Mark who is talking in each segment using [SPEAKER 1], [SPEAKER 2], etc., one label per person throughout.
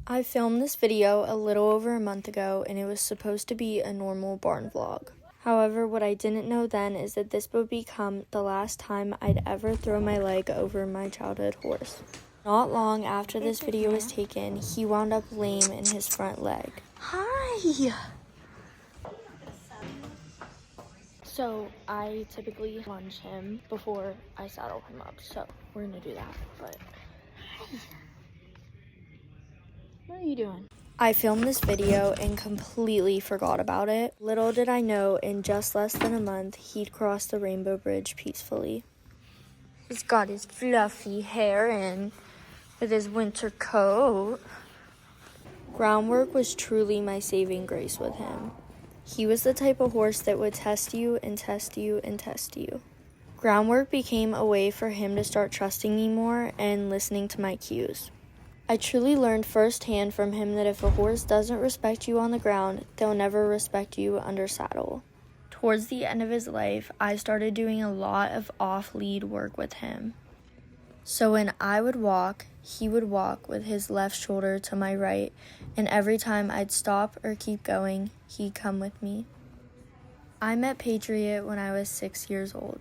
[SPEAKER 1] I filmed this video a little over a month ago, and it was supposed to be a normal barn vlog. However, what I didn't know then is that this would become the last time I'd ever throw my leg over my childhood horse. Not long after this video was taken, he wound up lame in his front leg. Hi! So I typically lunge him before I saddle him up, so we're gonna do that, but hi! What are you doing? I filmed this video and completely forgot about it. Little did I know, in just less than a month, he'd crossed the Rainbow Bridge peacefully. He's got his fluffy hair in with his winter coat. Groundwork was truly my saving grace with him. He was the type of horse that would test you and test you and test you. Groundwork became a way for him to start trusting me more and listening to my cues. I truly learned firsthand from him that if a horse doesn't respect you on the ground, they'll never respect you under saddle. Towards the end of his life, I started doing a lot of off-lead work with him. So when I would walk, he would walk with his left shoulder to my right, and every time I'd stop or keep going, he'd come with me. I met Patriot when I was 6 years old.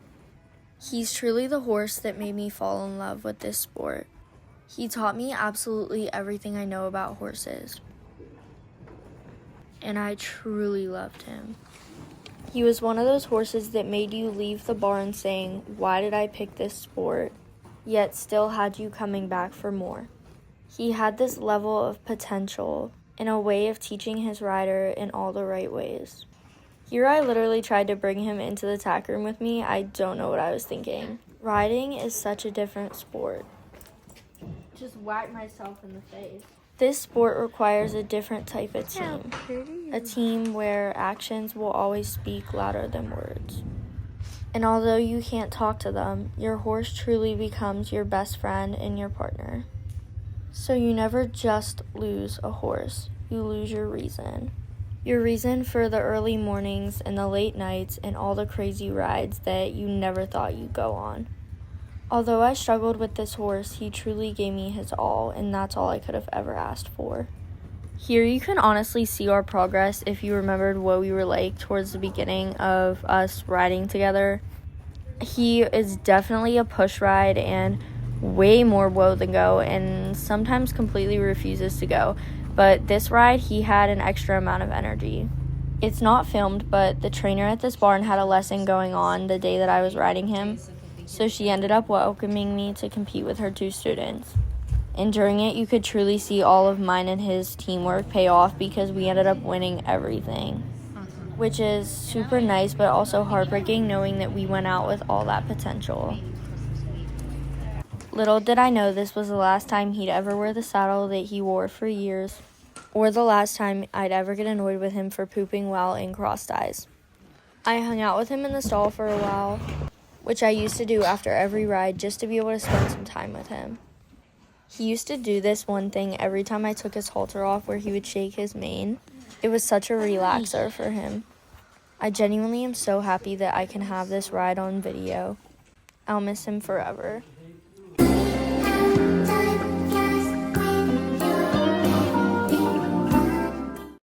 [SPEAKER 1] He's truly the horse that made me fall in love with this sport. He taught me absolutely everything I know about horses, and I truly loved him. He was one of those horses that made you leave the barn saying, "Why did I pick this sport?" yet still had you coming back for more. He had this level of potential and a way of teaching his rider in all the right ways. Here I literally tried to bring him into the tack room with me. I don't know what I was thinking. Riding is such a different sport. Just whack myself in the face. This sport requires a different type of team. A team where actions will always speak louder than words. And although you can't talk to them, your horse truly becomes your best friend and your partner. So you never just lose a horse, you lose your reason. Your reason for the early mornings and the late nights and all the crazy rides that you never thought you'd go on. Although I struggled with this horse, he truly gave me his all, and that's all I could have ever asked for. Here you can honestly see our progress if you remembered what we were like towards the beginning of us riding together. He is definitely a push ride and way more whoa than go, and sometimes completely refuses to go. But this ride, he had an extra amount of energy. It's not filmed, but the trainer at this barn had a lesson going on the day that I was riding him. So she ended up welcoming me to compete with her 2 students. And during it, you could truly see all of mine and his teamwork pay off because we ended up winning everything. Which is super nice, but also heartbreaking knowing that we went out with all that potential. Little did I know this was the last time he'd ever wear the saddle that he wore for years, or the last time I'd ever get annoyed with him for pooping while in crossed eyes. I hung out with him in the stall for a while, which I used to do after every ride just to be able to spend some time with him. He used to do this one thing every time I took his halter off where he would shake his mane. It was such a relaxer for him. I genuinely am so happy that I can have this ride on video. I'll miss him forever.